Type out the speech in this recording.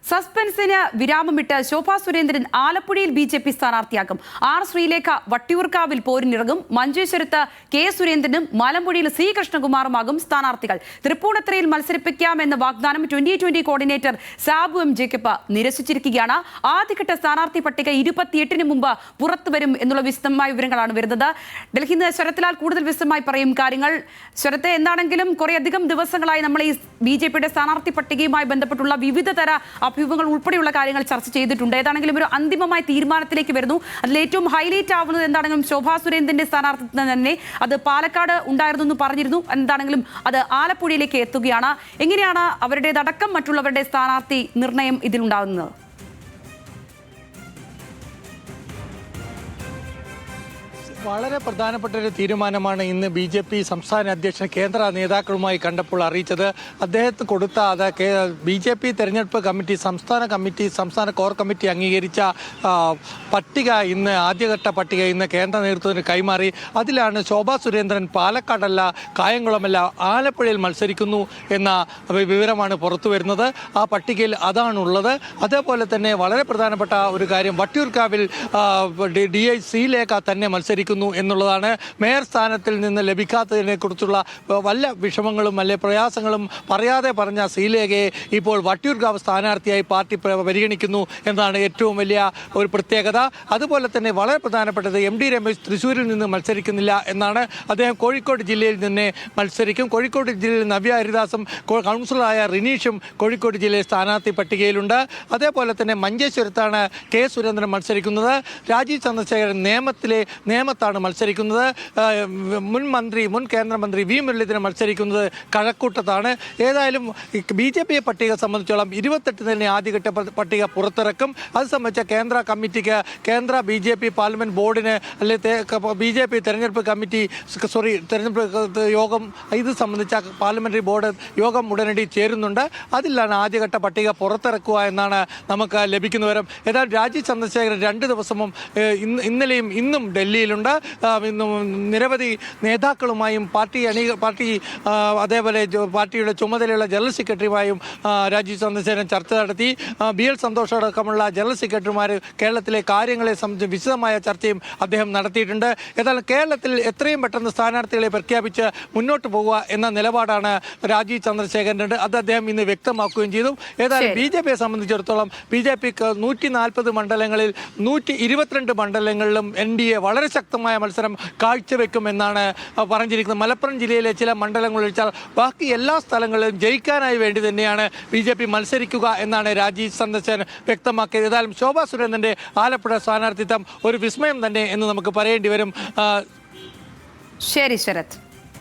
സസ്പെൻസിന് വിരാമമിട്ട് ശോഭാ സുരേന്ദ്രൻ ആലപ്പുഴയിൽ BJP. സ്ഥാനാർത്ഥിയാക്കും. R Sreelekha വട്ടിയൂർക്കാവിൽ പോരിനിറങ്ങും. മഞ്ചേശ്വരത്ത് കെ സുരേന്ദ്രനും മലമ്പുഴയിൽ സി കൃഷ്ണകുമാറുമാകും സ്ഥാനാർത്ഥികൾ. തൃപ്പൂണിത്തുറയിൽ മത്സരിപ്പിക്കാമെന്ന വാഗ്ദാനം 2020 കോർഡിനേറ്റർ സാബു എം ജേക്കബ് നിരസിച്ചിരിക്കുകയാണ്. ആദ്യഘട്ട സ്ഥാനാർത്ഥി പട്ടിക 28-ന് മുമ്പ് പുറത്തുവരും എന്നുള്ള വിശദമായ വിവരങ്ങളാണ് വരുന്നത്. ഡൽഹിയിൽ നിന്ന് ശരത്ലാൽ കൂടുതൽ വിശദമായി പറയും കാര്യങ്ങൾ. ശരത്തെ, എന്താണെങ്കിലും കുറേയധികം ദിവസങ്ങളായി നമ്മൾ ഈ ബി.ജെ.പിയുടെ സ്ഥാനാർത്ഥി പട്ടികയുമായി ബന്ധപ്പെട്ടുള്ള വിവിധ തര അഭ്യൂഹങ്ങൾ ഉൾപ്പെടെയുള്ള കാര്യങ്ങൾ ചർച്ച ചെയ്തിട്ടുണ്ട്. ഏതാണെങ്കിലും ഒരു അന്തിമമായ തീരുമാനത്തിലേക്ക് വരുന്നു. അതിൽ ഏറ്റവും ഹൈലൈറ്റ് ആവുന്നത് എന്താണെങ്കിലും ശോഭാ സുരേന്ദ്രന്റെ സ്ഥാനാർത്ഥിത്വം തന്നെ അത് പാലക്കാട് ഉണ്ടായിരുന്നു എന്ന് പറഞ്ഞിരുന്നു. എന്താണെങ്കിലും അത് ആലപ്പുഴയിലേക്ക് എത്തുകയാണ്. എങ്ങനെയാണ് അവരുടേതടക്കം മറ്റുള്ളവരുടെ സ്ഥാനാർത്ഥി നിർണയം ഇതിലുണ്ടാകുന്നത്? വളരെ പ്രധാനപ്പെട്ട ഒരു തീരുമാനമാണ് ഇന്ന് ബി.ജെ.പി. സംസ്ഥാന അധ്യക്ഷൻ കേന്ദ്ര നേതാക്കളുമായി കണ്ടപ്പോൾ അറിയിച്ചത്. അദ്ദേഹത്തിന് കൊടുത്ത ബി.ജെ.പി. തെരഞ്ഞെടുപ്പ് കമ്മിറ്റി സംസ്ഥാന കോർ കമ്മിറ്റി അംഗീകരിച്ച പട്ടിക ഇന്ന് ആദ്യഘട്ട പട്ടിക ഇന്ന് കേന്ദ്ര നേതൃത്വത്തിന് കൈമാറി. അതിലാണ് ശോഭാ സുരേന്ദ്രൻ പാലക്കാടല്ല, കായംകുളമല്ല, ആലപ്പുഴയിൽ മത്സരിക്കുന്നു എന്ന വിവരമാണ് പുറത്തു വരുന്നത്. ആ പട്ടികയിൽ അതാണുള്ളത്. അതേപോലെ തന്നെ വളരെ പ്രധാനപ്പെട്ട ഒരു കാര്യം, വട്ടിയൂർക്കാവിൽ DI ശ്രീലേഖ തന്നെ മത്സരിക്കുന്നു എന്നുള്ളതാണ്. മേയർ സ്ഥാനത്തിൽ നിന്ന് ലഭിക്കാത്തതിനെ കുറിച്ചുള്ള വല്ല വിഷമങ്ങളും അല്ലെ പ്രയാസങ്ങളും പറയാതെ പറഞ്ഞ ശ്രീലേഖയെ ഇപ്പോൾ വട്ടിയൂർക്കാവ് സ്ഥാനാർത്ഥിയായി പാർട്ടി പരിഗണിക്കുന്നു എന്നതാണ് ഏറ്റവും വലിയ ഒരു പ്രത്യേകത. അതുപോലെ തന്നെ വളരെ പ്രധാനപ്പെട്ടത് MD രമേശ് തൃശ്ശൂരിൽ നിന്ന് മത്സരിക്കുന്നില്ല എന്നാണ്. അദ്ദേഹം കോഴിക്കോട് ജില്ലയിൽ നിന്ന് മത്സരിക്കും. കോഴിക്കോട് ജില്ലയിൽ നവ്യ ഹരിദാസും കൗൺസിലറായ റിനീഷും കോഴിക്കോട് ജില്ലയിൽ സ്ഥാനാർത്ഥി പട്ടികയിലുണ്ട്. അതേപോലെ തന്നെ മഞ്ചേശ്വരത്താണ് കെ സുരേന്ദ്രൻ മത്സരിക്കുന്നത്. രാജീവ് ചന്ദ്രശേഖരൻ നേമത്താണ് മത്സരിക്കുന്നത്. മുൻ കേന്ദ്രമന്ത്രി വി മുരളീധരൻ മത്സരിക്കുന്നത് കഴക്കൂട്ടത്താണ്. ഏതായാലും ബി.ജെ.പി. പട്ടിക സംബന്ധിച്ചോളം 28 തന്നെ ആദ്യഘട്ട പട്ടിക പുറത്തിറക്കും. അത് സംബന്ധിച്ച കേന്ദ്ര കമ്മിറ്റിക്ക്, കേന്ദ്ര ബി.ജെ.പി. പാർലമെന്റ് ബോർഡിന് ബി.ജെ.പി. തെരഞ്ഞെടുപ്പ് യോഗം ഇത് സംബന്ധിച്ച പാർലമെന്ററി ബോർഡ് യോഗം ഉടനടി ചേരുന്നുണ്ട്. അതിലാണ് ആദ്യഘട്ട പട്ടിക പുറത്തിറക്കുക എന്നാണ് നമുക്ക് ലഭിക്കുന്ന വിവരം. ഏതായാലും രാജീവ് ചന്ദ്രശേഖരൻ 2 ദിവസവും ഇന്നലെയും ഇന്നും ഡൽഹിയിലുണ്ട്. നിരവധി നേതാക്കളുമായും പാർട്ടി അതേപോലെ പാർട്ടിയുടെ ചുമതലയുള്ള ജനറൽ സെക്രട്ടറിയുമായും രാജീവ് ചന്ദ്രശേഖരൻ ചർച്ച നടത്തി. BL സന്തോഷ് അടക്കമുള്ള ജനറൽ സെക്രട്ടറിമാർ കേരളത്തിലെ കാര്യങ്ങളെ സംബന്ധിച്ച് വിശദമായ ചർച്ചയും അദ്ദേഹം നടത്തിയിട്ടുണ്ട്. ഏതായാലും കേരളത്തിൽ എത്രയും പെട്ടെന്ന് സ്ഥാനാർത്ഥികളെ പ്രഖ്യാപിച്ച് മുന്നോട്ട് പോകുക എന്ന നിലപാടാണ് രാജീവ് ചന്ദ്രശേഖരൻ്റെ. അത് അദ്ദേഹം ഇന്ന് വ്യക്തമാക്കുകയും ചെയ്തു. ഏതായാലും ബി.ജെ.പിയെ സംബന്ധിച്ചിടത്തോളം ബി.ജെ.പിക്ക് 140 മണ്ഡലങ്ങളിൽ 122 മണ്ഡലങ്ങളിലും NDA വളരെ ശക്തമായ മത്സരം കാഴ്ചവെക്കുമെന്നാണ് പറഞ്ഞിരിക്കുന്നത്. മലപ്പുറം ജില്ലയിലെ ചില മണ്ഡലങ്ങൾ ഒഴിച്ചാൽ ബാക്കി എല്ലാ സ്ഥലങ്ങളിലും ജയിക്കാനായി വേണ്ടി തന്നെയാണ് ബി.ജെ.പി. മത്സരിക്കുക എന്നാണ് രാജീവ് ചന്ദ്രശേഖരൻ വ്യക്തമാക്കിയത്. ഏതായാലും ശോഭാ സുരേന്ദ്രന്റെ ആലപ്പുഴ സ്ഥാനാർത്ഥിത്വം ഒരു വിസ്മയം തന്നെ എന്ന് നമുക്ക് പറയേണ്ടി വരും. ശരി ശരത്.